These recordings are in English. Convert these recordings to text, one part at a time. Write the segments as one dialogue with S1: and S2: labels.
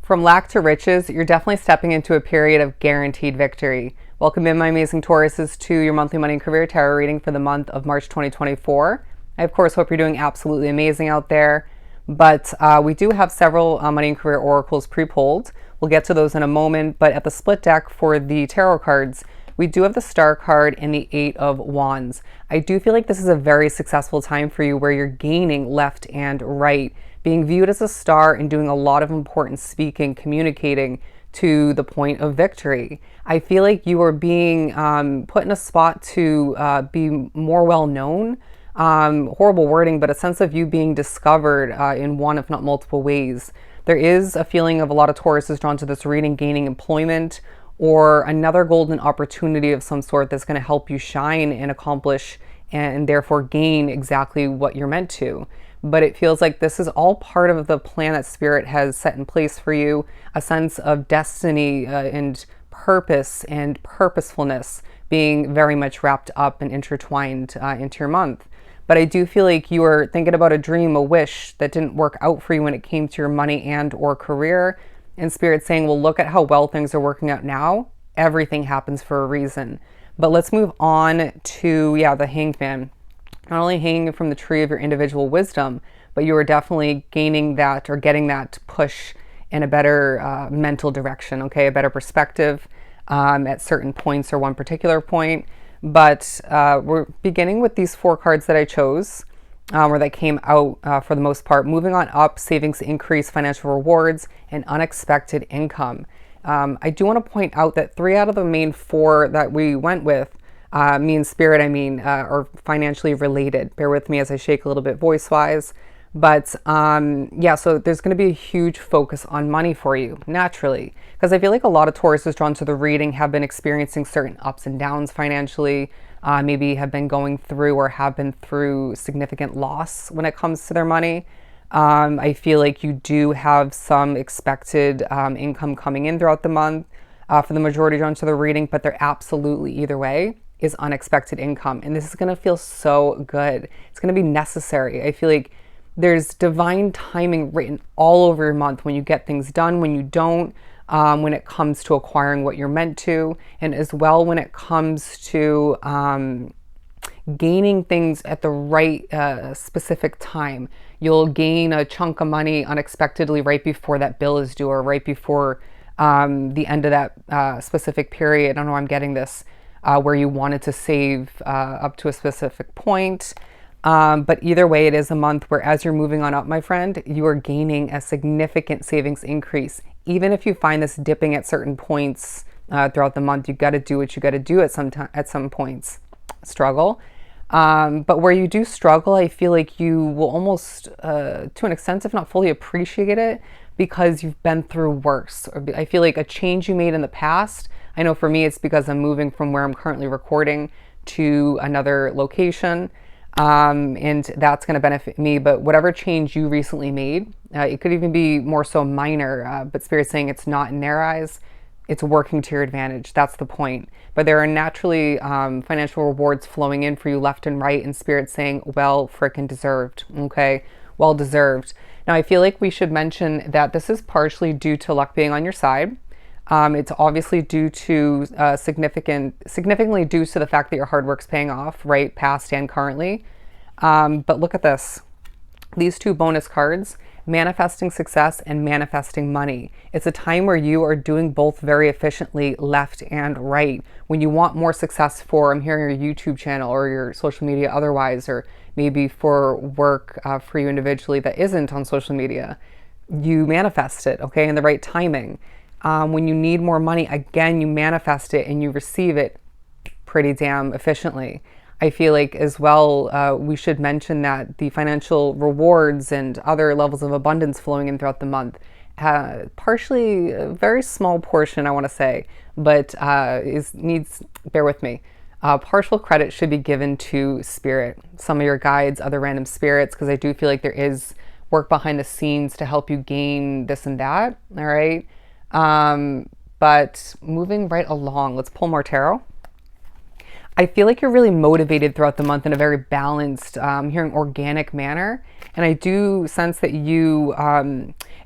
S1: From lack to riches, you're definitely stepping into a period of guaranteed victory. Welcome in, my amazing Tauruses, to your monthly money and career tarot reading for the month of March 2024. I, of course, hope you're doing absolutely amazing out there. But we do have several money and career oracles pre-pulled. We'll get to those in a moment. But at the split deck for the tarot cards, we do have the Star card and the Eight of Wands. I do feel like this is a very successful time for you where you're gaining left and right, being viewed as a star and doing a lot of important speaking, communicating to the point of victory. I feel like you are being put in a spot to be more well known. Horrible wording, but a sense of you being discovered in one, if not multiple ways. There is a feeling of a lot of Tauruses drawn to this reading, gaining employment or another golden opportunity of some sort that's going to help you shine and accomplish and therefore gain exactly what you're meant to. But it feels like this is all part of the plan that Spirit has set in place for you, a sense of destiny and purpose and purposefulness being very much wrapped up and intertwined into your month. But I do feel like you were thinking about a dream, a wish that didn't work out for you when it came to your money and or career. And Spirit saying, well, look at how well things are working out now. Everything happens for a reason. But let's move on to, the Hanged Man. Not only hanging from the tree of your individual wisdom, but you are definitely gaining that or getting that push in a better mental direction, okay? A better perspective at certain points or one particular point. But we're beginning with these four cards that I chose, or that came out for the most part. Moving on up, savings increase, financial rewards, and unexpected income. I do want to point out that 3 out of the main 4 that we went with, me and Spirit, are financially related. Bear with me as I shake a little bit voice-wise. But so there's going to be a huge focus on money for you, naturally. Because I feel like a lot of Tauruses drawn to the reading have been experiencing certain ups and downs financially, maybe have been going through or have been through significant loss when it comes to their money. I feel like you do have some expected income coming in throughout the month for the majority drawn to the reading, but they're absolutely either way is unexpected income. And this is going to feel so good. It's going to be necessary. I feel like there's divine timing written all over your month when you get things done, when you don't, when it comes to acquiring what you're meant to, and as well when it comes to gaining things at the right specific time. You'll gain a chunk of money unexpectedly right before that bill is due or right before the end of that specific period. I don't know where I'm getting this. Where you wanted to save up to a specific point. But either way, it is a month where as you're moving on up, my friend, you are gaining a significant savings increase. Even if you find this dipping at certain points throughout the month, you got to do what you got to do at some points. Struggle. But where you do struggle, I feel like you will almost, to an extent, if not fully appreciate it because you've been through worse. Or I feel like a change you made in the past, I know for me it's because I'm moving from where I'm currently recording to another location, and that's going to benefit me. But whatever change you recently made, it could even be more so minor, but Spirit's saying it's not in their eyes. It's working to your advantage. That's the point. But there are naturally financial rewards flowing in for you left and right, and Spirit saying, well, frickin' deserved, okay? Well deserved. Now, I feel like we should mention that this is partially due to luck being on your side. It's obviously due to significantly due to the fact that your hard work's paying off, right, past and currently. But look at this. These 2 bonus cards, manifesting success and manifesting money. It's a time where you are doing both very efficiently, left and right. When you want more success for, I'm hearing your YouTube channel or your social media otherwise, or maybe for work for you individually that isn't on social media, you manifest it, okay, in the right timing. When you need more money, again, you manifest it and you receive it pretty damn efficiently. I feel like as well, we should mention that the financial rewards and other levels of abundance flowing in throughout the month, partially a very small portion, I want to say, but bear with me. Partial credit should be given to Spirit, some of your guides, other random spirits, because I do feel like there is work behind the scenes to help you gain this and that, all right? But moving right along, let's pull more tarot. I feel like you're really motivated throughout the month in a very balanced, hearing organic manner. And I do sense that you,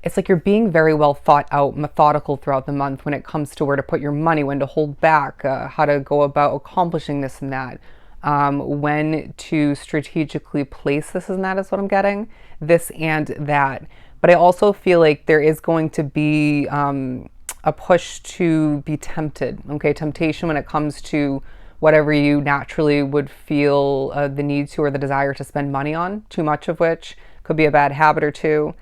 S1: it's like you're being very well thought out, methodical throughout the month when it comes to where to put your money, when to hold back, how to go about accomplishing this and that, when to strategically place this and that is what I'm getting, this and that. But I also feel like there is going to be a push to be tempted, okay? Temptation when it comes to whatever you naturally would feel the need to or the desire to spend money on, too much of which could be a bad habit or two.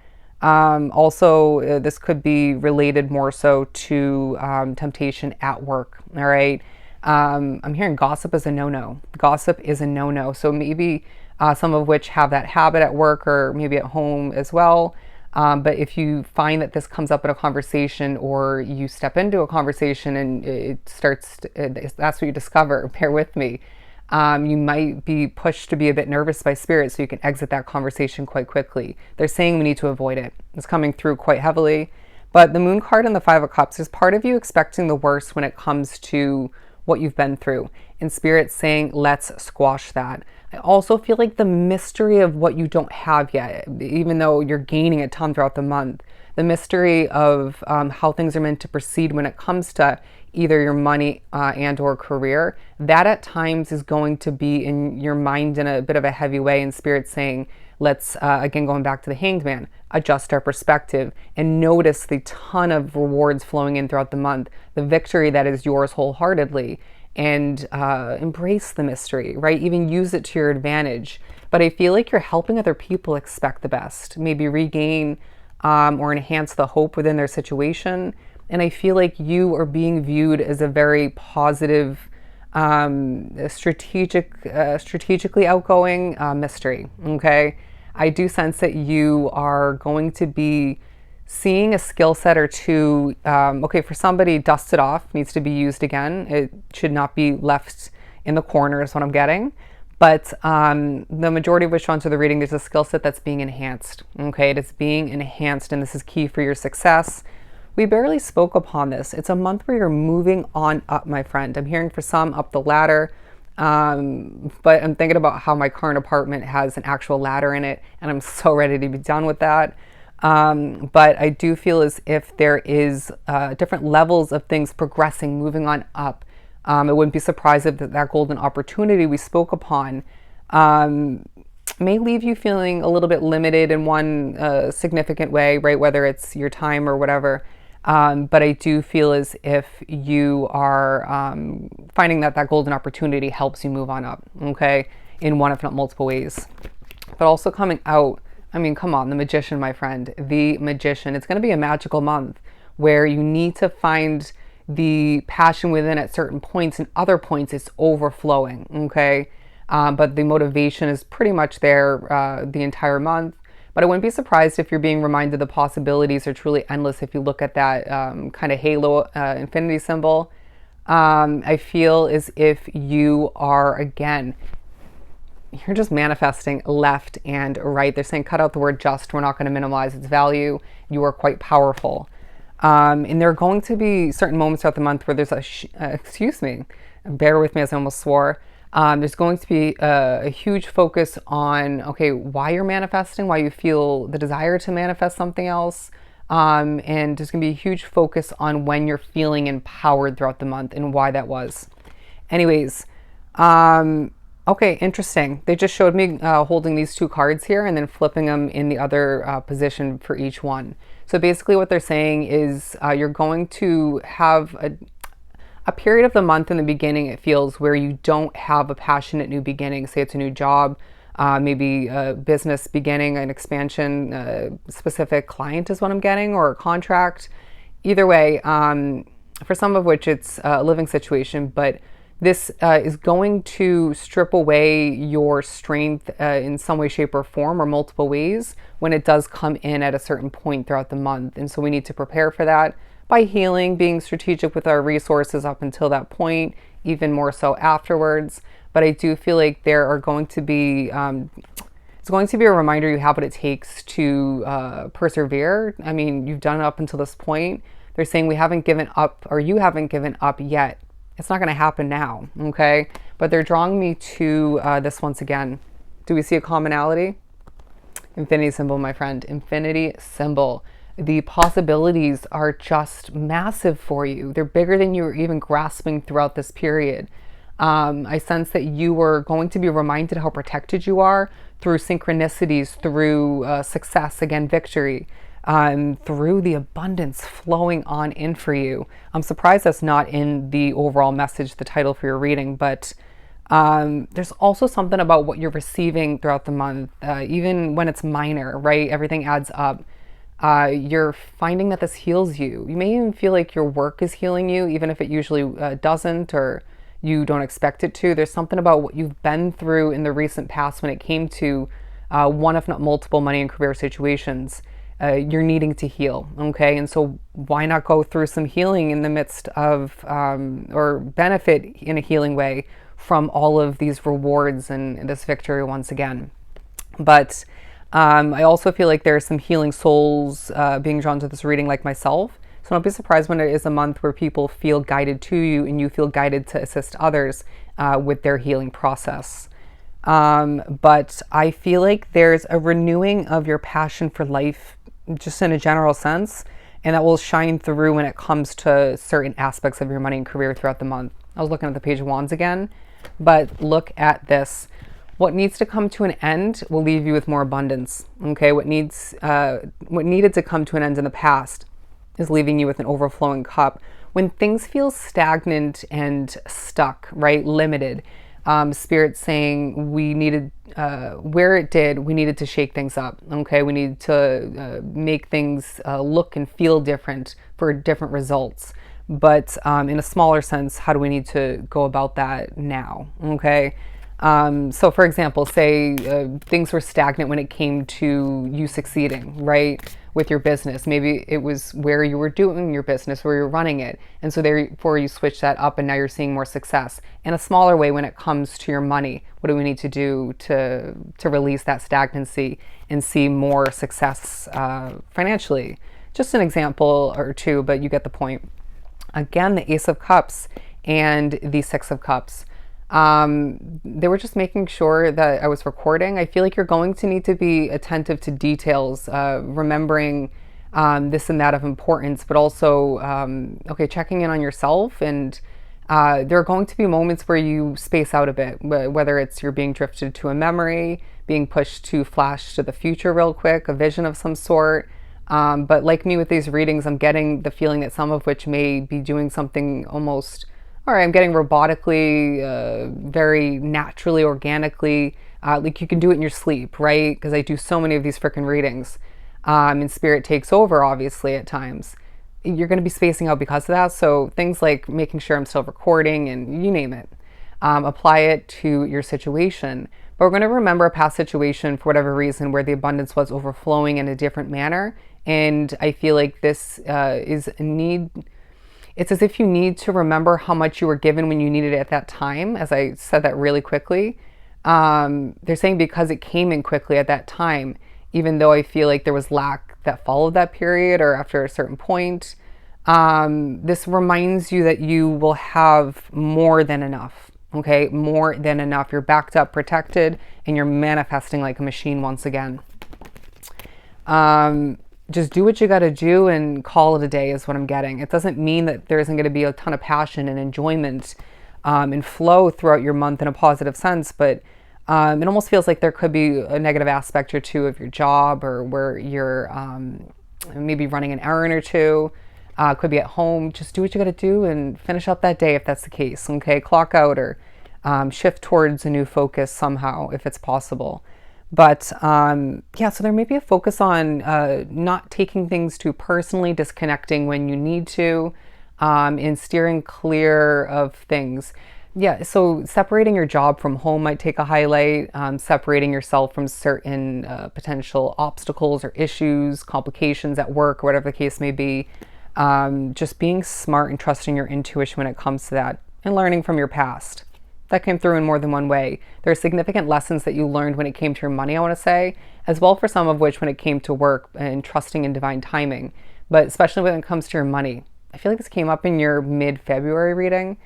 S1: Also, this could be related more so to temptation at work, all right? I'm hearing gossip is a no-no. Gossip is a no-no. So maybe some of which have that habit at work or maybe at home as well. But if you find that this comes up in a conversation or you step into a conversation and that's what you discover, bear with me. You might be pushed to be a bit nervous by spirit so you can exit that conversation quite quickly. They're saying we need to avoid it. It's coming through quite heavily. But the Moon card and the Five of Cups is part of you expecting the worst when it comes to what you've been through. And Spirit's saying, let's squash that. I also feel like the mystery of what you don't have yet, even though you're gaining a ton throughout the month, the mystery of how things are meant to proceed when it comes to either your money and or career, that at times is going to be in your mind in a bit of a heavy way. And Spirit's saying, let's, again, going back to the Hanged Man, adjust our perspective and notice the ton of rewards flowing in throughout the month, the victory that is yours wholeheartedly, and embrace the mystery, right? Even use it to your advantage. But I feel like you're helping other people expect the best, maybe regain or enhance the hope within their situation. And I feel like you are being viewed as a very positive, strategically outgoing mystery, okay? I do sense that you are going to be seeing a skill set or two. Okay, for somebody, dust it off, needs to be used again. It should not be left in the corner is what I'm getting. But the majority of which ones are the reading, there's a skill set that's being enhanced, okay? It is being enhanced, and this is key for your success. We barely spoke upon this. It's a month where you're moving on up, my friend. I'm hearing for some up the ladder, but I'm thinking about how my current apartment has an actual ladder in it, and I'm so ready to be done with that. But I do feel as if there is different levels of things progressing, moving on up. I wouldn't be surprised if that golden opportunity we spoke upon may leave you feeling a little bit limited in one significant way, right? Whether it's your time or whatever. But I do feel as if you are finding that that golden opportunity helps you move on up, okay? In one, if not multiple ways. But also coming out, I mean, come on, the Magician, my friend, the Magician. It's going to be a magical month where you need to find the passion within at certain points, and other points it's overflowing, okay? But the motivation is pretty much there the entire month. But I wouldn't be surprised if you're being reminded the possibilities are truly endless if you look at that kind of halo infinity symbol. I feel as if you are, again, you're just manifesting left and right. They're saying cut out the word just. We're not going to minimize its value. You are quite powerful. And there are going to be certain moments throughout the month where there's excuse me, bear with me as I almost swore. There's going to be a huge focus on, okay, why you're manifesting, why you feel the desire to manifest something else. And there's going to be a huge focus on when you're feeling empowered throughout the month and why that was. Anyways, okay, interesting. They just showed me holding these two cards here and then flipping them in the other position for each one. So basically what they're saying is you're going to have a period of the month in the beginning, it feels, where you don't have a passionate new beginning. Say it's a new job, maybe a business beginning, an expansion, specific client is what I'm getting, or a contract. Either way, for some of which it's a living situation, but this is going to strip away your strength in some way, shape, or form, or multiple ways when it does come in at a certain point throughout the month. And so we need to prepare for that by healing, being strategic with our resources up until that point, even more so afterwards. But I do feel like there are going to be, it's going to be a reminder you have what it takes to persevere. I mean, you've done it up until this point. They're saying we haven't given up, or you haven't given up yet. It's not going to happen now, okay? But they're drawing me to this once again. Do we see a commonality? Infinity symbol, my friend. Infinity symbol. The possibilities are just massive for you. They're bigger than you were even grasping throughout this period. I sense that you were going to be reminded how protected you are through synchronicities, through success, again, victory, through the abundance flowing on in for you. I'm surprised that's not in the overall message, the title for your reading, but there's also something about what you're receiving throughout the month, even when it's minor, right? Everything adds up. You're finding that this heals you. You may even feel like your work is healing you, even if it usually doesn't, or you don't expect it to. There's something about what you've been through in the recent past when it came to one, if not multiple, money and career situations. You're needing to heal, okay? And so why not go through some healing in the midst of, or benefit in a healing way from all of these rewards and this victory once again. But I also feel like there are some healing souls being drawn to this reading, like myself. So don't be surprised when it is a month where people feel guided to you and you feel guided to assist others with their healing process. But I feel like there's a renewing of your passion for life, just in a general sense, and that will shine through when it comes to certain aspects of your money and career throughout the month. I was looking at the Page of Wands again, but look at this. What needs to come to an end will leave you with more abundance. Okay, what needed to come to an end in the past is leaving you with an overflowing cup. When things feel stagnant and stuck, right, limited, Spirit's saying we needed, where it did, we needed to shake things up. Okay, we needed to make things look and feel different for different results. But in a smaller sense, how do we need to go about that now? Okay. So for example, say things were stagnant when it came to you succeeding, right, with your business. Maybe it was where you were doing your business, where you're running it. And so therefore you switch that up and now you're seeing more success. In a smaller way, when it comes to your money, what do we need to do to release that stagnancy and see more success financially? Just an example or two, but you get the point. Again, the Ace of Cups and the Six of Cups. They were just making sure that I was recording. I feel like you're going to need to be attentive to details, remembering this and that of importance, but also, okay, checking in on yourself. And there are going to be moments where you space out a bit, whether it's you're being drifted to a memory, being pushed to flash to the future real quick, a vision of some sort. But like me with these readings, I'm getting the feeling that some of which may be doing something almost, all right, I'm getting robotically, very naturally, organically, like you can do it in your sleep, right? Because I do so many of these freaking readings, and Spirit takes over, obviously, at times. You're going to be spacing out because of that. So things like making sure I'm still recording and you name it, apply it to your situation. But we're going to remember a past situation for whatever reason where the abundance was overflowing in a different manner. And I feel like this is a need. It's as if you need to remember how much you were given when you needed it at that time. As I said that really quickly. They're saying because it came in quickly at that time, even though I feel like there was lack that followed that period or after a certain point, this reminds you that you will have more than enough. Okay, more than enough. You're backed up, protected, and you're manifesting like a machine once again. Just do what you got to do and call it a day is what I'm getting. It doesn't mean that there isn't going to be a ton of passion and enjoyment and flow throughout your month in a positive sense, but it almost feels like there could be a negative aspect or two of your job, or where you're maybe running an errand or two. Could be at home. Just do what you got to do and finish up that day if that's the case. Okay, clock out or shift towards a new focus somehow if it's possible. But yeah, so there may be a focus on not taking things too personally, disconnecting when you need to, and steering clear of things. Yeah, so separating your job from home might take a highlight, separating yourself from certain potential obstacles or issues, complications at work, or whatever the case may be. Just being smart and trusting your intuition when it comes to that, and learning from your past. That came through in more than one way. There are significant lessons that you learned when it came to your money, I want to say, as well for some of which when it came to work and trusting in divine timing, but especially when it comes to your money. I feel like this came up in your mid-February reading.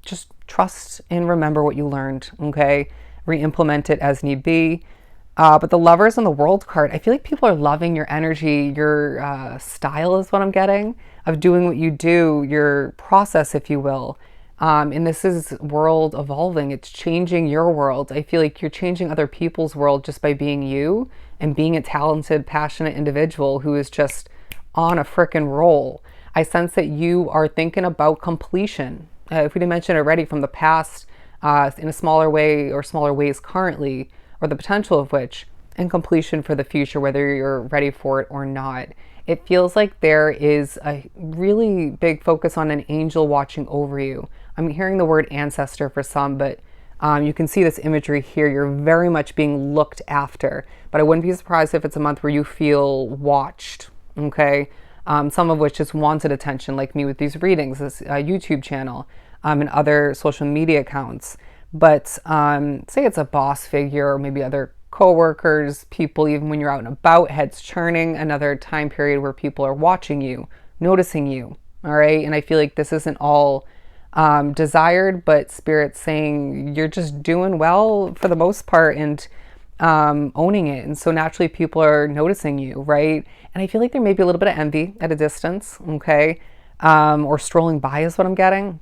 S1: Just trust and remember what you learned, okay? Re-implement it as need be. But the Lovers and the World card, I feel like people are loving your energy, your style is what I'm getting, of doing what you do, your process, if you will. And this is world evolving. It's changing your world. I feel like you're changing other people's world just by being you and being a talented, passionate individual who is just on a frickin' roll. I sense that you are thinking about completion. If we didn't mention it already, from the past, in a smaller way or smaller ways currently, or the potential of which, and completion for the future, whether you're ready for it or not. It feels like there is a really big focus on an angel watching over you. I'm hearing the word ancestor for some, but you can see this imagery here. You're very much being looked after, but I wouldn't be surprised if it's a month where you feel watched, okay? Some of which just wanted attention, like me with these readings, this YouTube channel, and other social media accounts. But say it's a boss figure or maybe other coworkers, people, even when you're out and about, heads churning, another time period where people are watching you, noticing you, all right? And I feel like this isn't all desired, but Spirit's saying you're just doing well for the most part and owning it. And so naturally people are noticing you, right? And I feel like there may be a little bit of envy at a distance, okay? Or strolling by is what I'm getting.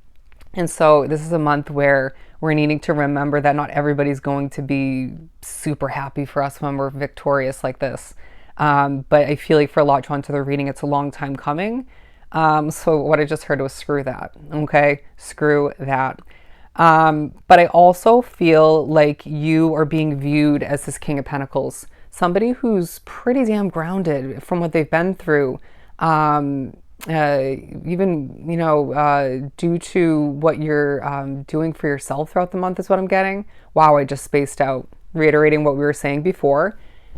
S1: And so this is a month where we're needing to remember that not everybody's going to be super happy for us when we're victorious like this. But I feel like for a lot drawn to the reading, it's a long time coming. So what I just heard was screw that, okay? Screw that. But I also feel like you are being viewed as this King of Pentacles, somebody who's pretty damn grounded from what they've been through. Even, due to what you're doing for yourself throughout the month is what I'm getting. Wow, I just spaced out, reiterating what we were saying before.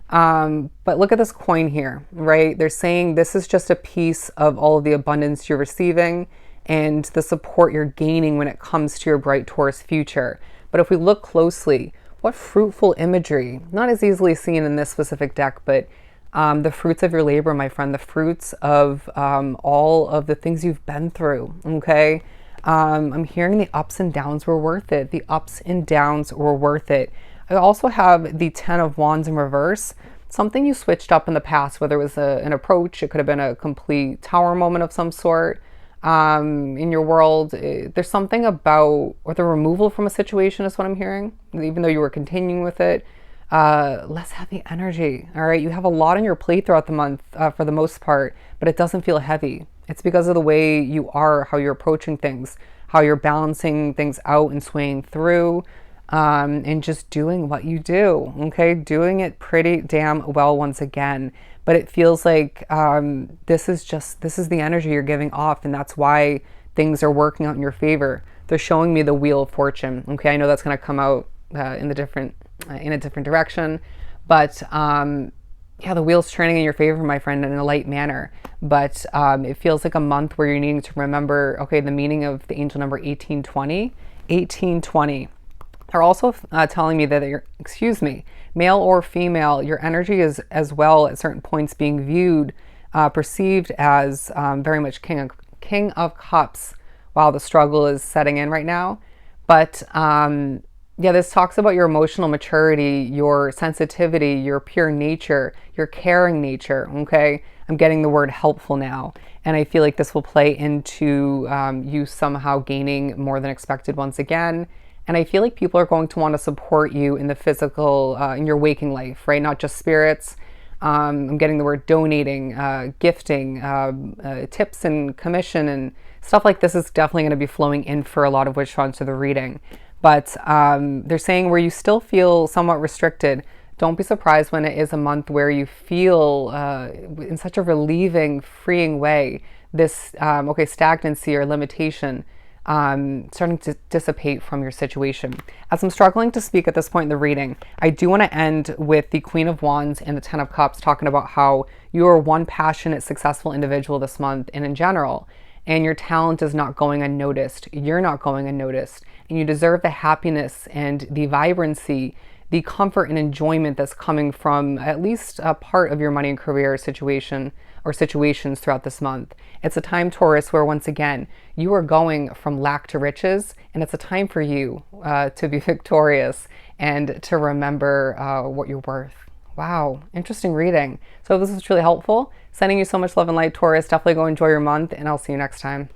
S1: But look at this coin here, right? They're saying this is just a piece of all of the abundance you're receiving and the support you're gaining when it comes to your bright Taurus future. But if we look closely, what fruitful imagery, not as easily seen in this specific deck, but the fruits of your labor, my friend, the fruits of all of the things you've been through, okay? I'm hearing the ups and downs were worth it. The ups and downs were worth it. I also have the 10 of Wands in reverse, something you switched up in the past, whether it was an approach, it could have been a complete tower moment of some sort in your world. There's something about, or the removal from a situation is what I'm hearing, even though you were continuing with it. Less heavy energy. All right. You have a lot on your plate throughout the month for the most part, but it doesn't feel heavy. It's because of the way you are, how you're approaching things, how you're balancing things out and swaying through, and just doing what you do. Okay. Doing it pretty damn well once again. But it feels like this is the energy you're giving off, and that's why things are working out in your favor. They're showing me the Wheel of Fortune. Okay. I know that's going to come out in a different direction, but yeah, the wheel's turning in your favor, my friend, in a light manner. But it feels like a month where you're needing to remember, okay, the meaning of the angel number 1820. 1820 are also telling me that you're, male or female, your energy is as well at certain points being viewed, perceived as very much King of Cups while the struggle is setting in right now. But yeah, this talks about your emotional maturity, your sensitivity, your pure nature, your caring nature, okay? I'm getting the word helpful now. And I feel like this will play into you somehow gaining more than expected once again. And I feel like people are going to want to support you in the physical, in your waking life, right? Not just spirits. I'm getting the word donating, gifting, tips and commission and stuff like this is definitely going to be flowing in for a lot of witch hunts to the reading. But they're saying where you still feel somewhat restricted, don't be surprised when it is a month where you feel in such a relieving, freeing way, this, stagnancy or limitation starting to dissipate from your situation. As I'm struggling to speak at this point in the reading, I do want to end with the Queen of Wands and the 10 of Cups talking about how you are one passionate, successful individual this month and in general, and your talent is not going unnoticed. You're not going unnoticed. And you deserve the happiness and the vibrancy, the comfort and enjoyment that's coming from at least a part of your money and career situation or situations throughout this month. It's a time, Taurus, where once again, you are going from lack to riches, and it's a time for you to be victorious and to remember what you're worth. Wow, interesting reading. So this was truly helpful. Sending you so much love and light, Taurus. Definitely go enjoy your month, and I'll see you next time.